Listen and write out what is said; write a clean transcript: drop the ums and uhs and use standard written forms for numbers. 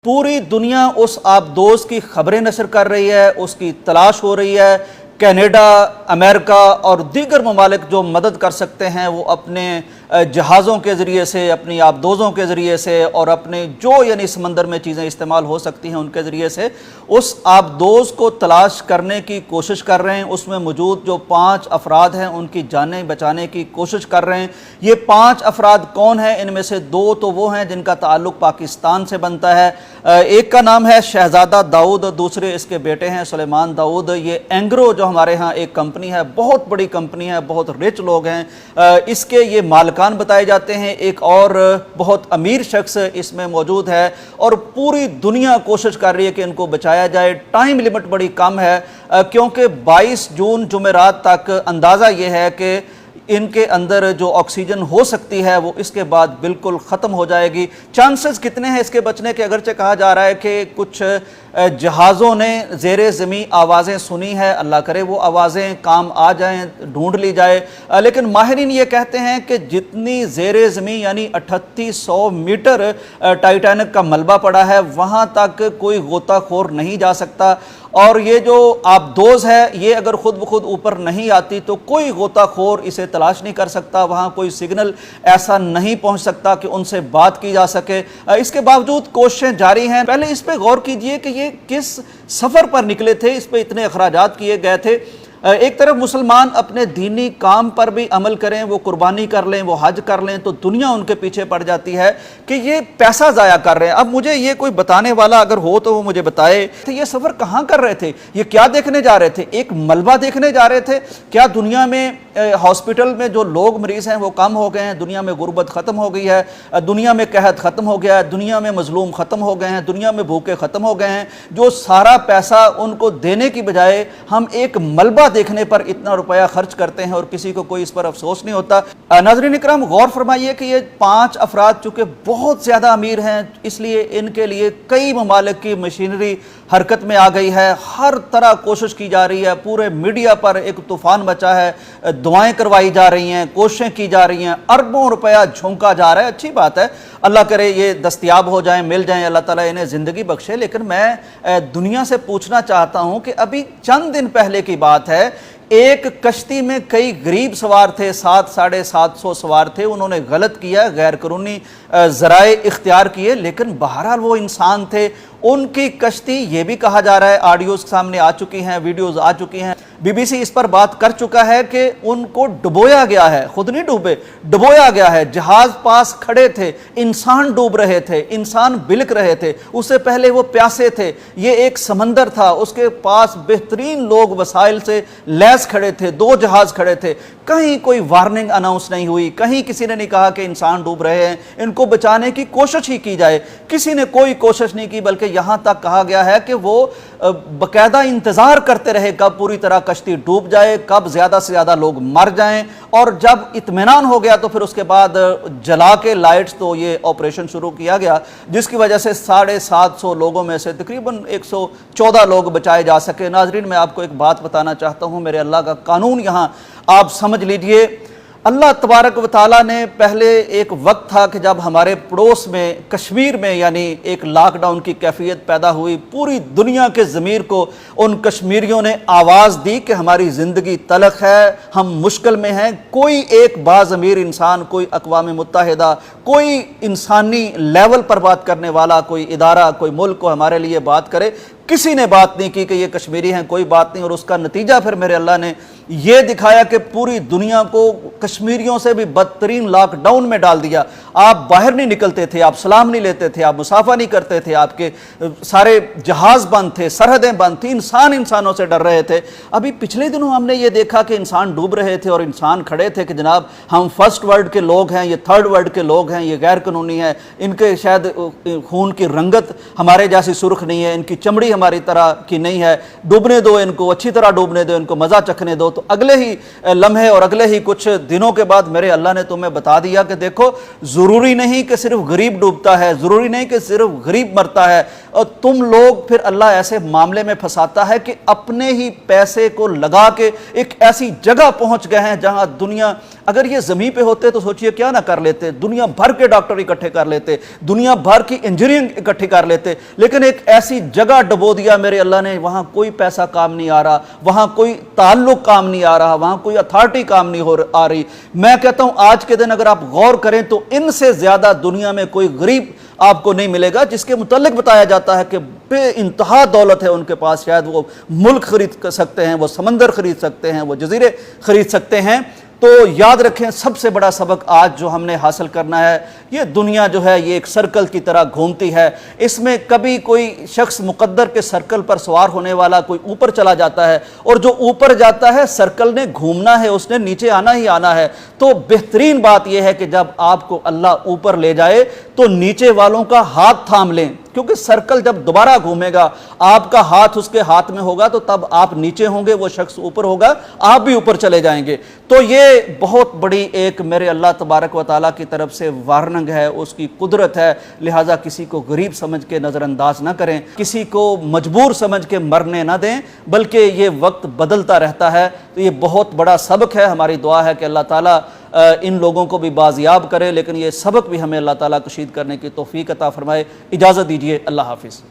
पूरी दुनिया उस आबदोज़ की खबरें नशर कर रही है, उसकी तलाश हो रही है। कनाडा, अमेरिका और दीगर ममालिक जो मदद कर सकते हैं वो अपने जहाज़ों के ज़रिए से, अपनी आबदोज़ों के ज़रिए से और अपने जो यानी समंदर में चीज़ें इस्तेमाल हो सकती हैं उनके ज़रिए से उस आबदोज़ को तलाश करने की कोशिश कर रहे हैं। उसमें मौजूद जो 5 अफराद हैं उनकी जानें बचाने की कोशिश कर रहे हैं। ये 5 अफराद कौन हैं? इनमें से 2 तो वो हैं जिनका ताल्लुक़ पाकिस्तान से बनता है। एक का नाम है शहज़ादा दाऊद, दूसरे इसके बेटे हैं सुलेमान दाऊद। ये एंग्रो जो हमारे यहाँ एक कंपनी है, बहुत बड़ी कंपनी है, बहुत रिच लोग हैं, इसके ये मालिकान बताए जाते हैं। एक और बहुत अमीर शख्स इसमें मौजूद है और पूरी दुनिया कोशिश कर रही है कि इनको बचाया जाए। टाइम लिमिट बड़ी कम है क्योंकि 22 जून जुमेरात तक अंदाज़ा ये है कि इनके अंदर जो ऑक्सीजन हो सकती है वो इसके बाद बिल्कुल ख़त्म हो जाएगी। चांसेस कितने हैं इसके बचने के? अगरचे कहा जा रहा है कि कुछ जहाज़ों ने ज़ेरे ज़मीं आवाज़ें सुनी है, अल्लाह करे वो आवाज़ें काम आ जाएं, ढूंढ ली जाए, लेकिन माहिरीन ये कहते हैं कि जितनी ज़ेरे ज़मीं यानी 3800 मीटर टाइटैनिक का मलबा पड़ा है वहाँ तक कोई गोताखोर नहीं जा सकता। और ये जो आबदोज़ है ये अगर ख़ुद ब खुद ऊपर नहीं आती तो कोई गोताखोर इसे तलाश नहीं कर सकता, वहाँ कोई सिग्नल ऐसा नहीं पहुँच सकता कि उनसे बात की जा सके। इसके बावजूद कोशिशें जारी हैं। पहले इस पर गौर कीजिए कि ये किस सफ़र पर निकले थे, इस पर इतने अखराजात किए गए थे। एक तरफ मुसलमान अपने दीनी काम पर भी अमल करें, वो कुर्बानी कर लें, वो हज कर लें, तो दुनिया उनके पीछे पड़ जाती है कि ये पैसा ज़ाया कर रहे हैं। अब मुझे ये कोई बताने वाला अगर हो तो वो मुझे बताए तो ये सफ़र कहाँ कर रहे थे, ये क्या देखने जा रहे थे? एक मलबा देखने जा रहे थे क्या? दुनिया में हॉस्पिटल में जो लोग मरीज़ हैं वो कम हो गए हैं, दुनिया में गुर्बत ख़त्म हो गई है, दुनिया में कहत ख़त्म हो गया है, दुनिया में मजलूम ख़त्म हो गए हैं, दुनिया में भूखे ख़त्म हो गए हैं। जो सारा पैसा उनको देने की बजाय हम एक मलबा देखने पर इतना रुपया खर्च करते हैं और किसी को कोई इस पर अफसोस नहीं होता। नाज़रीन इकराम, गौर फरमाइए कि ये 5 अफराद चूँकि बहुत ज़्यादा अमीर हैं इसलिए इनके लिए कई ममालिक की मशीनरी हरकत में आ गई है। हर तरह कोशिश की जा रही है, पूरे मीडिया पर एक तूफ़ान मचा है, दुआएं करवाई जा रही हैं, कोशिशें की जा रही हैं, अरबों रुपया झोंका जा रहा है। अच्छी बात है, अल्लाह करे ये दस्तयाब हो जाएं, मिल जाएं, अल्लाह ताला इन्हें ज़िंदगी बख्शे। लेकिन मैं दुनिया से पूछना चाहता हूँ कि अभी चंद दिन पहले की बात है, एक कश्ती में कई गरीब सवार थे, 700-750 सवार थे। उन्होंने गलत किया, गैर कानूनी ज़राए इख्तियार किए, लेकिन बहरहाल वो इंसान थे। उनकी कश्ती, ये भी कहा जा रहा है, ऑडियोज़ सामने आ चुकी हैं, वीडियोज़ आ चुकी हैं, BBC इस पर बात कर चुका है कि उनको डुबोया गया है। खुद नहीं डूबे, डुबोया गया है। जहाज़ पास खड़े थे, इंसान डूब रहे थे, इंसान बिलक रहे थे, उससे पहले वो प्यासे थे। ये एक समंदर था, उसके पास बेहतरीन लोग वसाइल से लैस खड़े थे, 2 जहाज़ खड़े थे। कहीं कोई वार्निंग अनाउंस नहीं हुई, कहीं किसी ने नहीं कहा कि इंसान डूब रहे हैं, इनको बचाने की कोशिश ही की जाए। किसी ने कोई कोशिश नहीं की, बल्कि यहाँ तक कहा गया है कि वो बाकायदा इंतज़ार करते रहे कब पूरी तरह कश्ती डूब जाए, कब ज़्यादा से ज़्यादा लोग मर जाएं, और जब इत्मीनान हो गया तो फिर उसके बाद जला के लाइट्स तो ये ऑपरेशन शुरू किया गया, जिसकी वजह से 750 लोगों में से तकरीबन 114 लोग बचाए जा सके। नाजरीन, मैं आपको एक बात बताना चाहता हूँ, मेरे अल्लाह का कानून यहाँ आप समझ लीजिए। अल्लाह तबारक व तआला ने पहले एक वक्त था कि जब हमारे पड़ोस में कश्मीर में यानी एक लॉकडाउन की कैफियत पैदा हुई, पूरी दुनिया के ज़मीर को उन कश्मीरियों ने आवाज़ दी कि हमारी ज़िंदगी तलख है, हम मुश्किल में हैं। कोई एक बाज़मीर इंसान, कोई अक़वाम मुत्तहिदा, कोई इंसानी लेवल पर बात करने वाला कोई इदारा, कोई मुल्क को हमारे लिए बात करे, किसी ने बात नहीं की कि ये कश्मीरी हैं, कोई बात नहीं। और उसका नतीजा फिर मेरे अल्लाह ने ये दिखाया कि पूरी दुनिया को कश्मीरियों से भी बदतरीन लॉकडाउन में डाल दिया। आप बाहर नहीं निकलते थे, आप सलाम नहीं लेते थे, आप मुसाफा नहीं करते थे, आपके सारे जहाज़ बंद थे, सरहदें बंद थी, इंसान इंसानों से डर रहे थे। अभी पिछले दिनों हमने ये देखा कि इंसान डूब रहे थे और इंसान खड़े थे कि जनाब हम फर्स्ट वर्ल्ड के लोग हैं, ये थर्ड वर्ल्ड के लोग हैं, ये गैर कानूनी है, इनके शायद खून की रंगत हमारे जैसी सुर्ख नहीं है, इनकी चमड़ी हमारी तरह की नहीं है, डूबने दो इनको, अच्छी तरह डूबने दो इनको, मज़ा चखने दो। तो अगले ही लम्हे और अगले ही कुछ दिनों के बाद मेरे अल्लाह ने तुम्हें बता दिया कि देखो, ज़रूरी नहीं कि सिर्फ गरीब डूबता है, ज़रूरी नहीं कि सिर्फ गरीब मरता है। और तुम लोग फिर अल्लाह ऐसे मामले में फंसाता है कि अपने ही पैसे को लगा के एक ऐसी जगह पहुंच गए हैं जहां दुनिया اگر یہ زمین پہ ہوتے تو سوچئے کیا نہ کر لیتے، دنیا بھر کے ڈاکٹر اکٹھے کر لیتے، دنیا بھر کی انجینئرنگ اکٹھی کر لیتے، لیکن ایک ایسی جگہ ڈبو دیا میرے اللہ نے، وہاں کوئی پیسہ کام نہیں آ رہا، وہاں کوئی تعلق کام نہیں آ رہا، وہاں کوئی اتھارٹی کام نہیں آ رہی۔ میں کہتا ہوں آج کے دن اگر آپ غور کریں تو ان سے زیادہ دنیا میں کوئی غریب آپ کو نہیں ملے گا جس کے متعلق بتایا جاتا ہے کہ بے انتہا دولت ہے ان کے پاس، شاید وہ ملک خرید سکتے ہیں، وہ سمندر خرید سکتے ہیں، وہ جزیرے خرید سکتے ہیں۔ تو یاد رکھیں سب سے بڑا سبق آج جو ہم نے حاصل کرنا ہے، یہ دنیا جو ہے یہ ایک سرکل کی طرح گھومتی ہے، اس میں کبھی کوئی شخص مقدر کے سرکل پر سوار ہونے والا کوئی اوپر چلا جاتا ہے، اور جو اوپر جاتا ہے سرکل نے گھومنا ہے، اس نے نیچے آنا ہی آنا ہے۔ تو بہترین بات یہ ہے کہ جب آپ کو اللہ اوپر لے جائے تو نیچے والوں کا ہاتھ تھام لیں، کیونکہ سرکل جب دوبارہ گھومے گا آپ کا ہاتھ اس کے ہاتھ میں ہوگا تو تب آپ نیچے ہوں گے، وہ شخص اوپر ہوگا، آپ بھی اوپر چلے جائیں گے۔ تو یہ بہت بڑی ایک میرے اللہ تبارک و تعالیٰ کی طرف سے وارننگ ہے، اس کی قدرت ہے، لہٰذا کسی کو غریب سمجھ کے نظر انداز نہ کریں، کسی کو مجبور سمجھ کے مرنے نہ دیں، بلکہ یہ وقت بدلتا رہتا ہے۔ تو یہ بہت بڑا سبق ہے، ہماری دعا ہے کہ اللہ تعالیٰ ان لوگوں کو بھی بازیاب کرے، لیکن یہ سبق بھی ہمیں اللہ تعالیٰ کشید کرنے کی توفیق عطا فرمائے۔ اجازت دیجیے، اللہ حافظ۔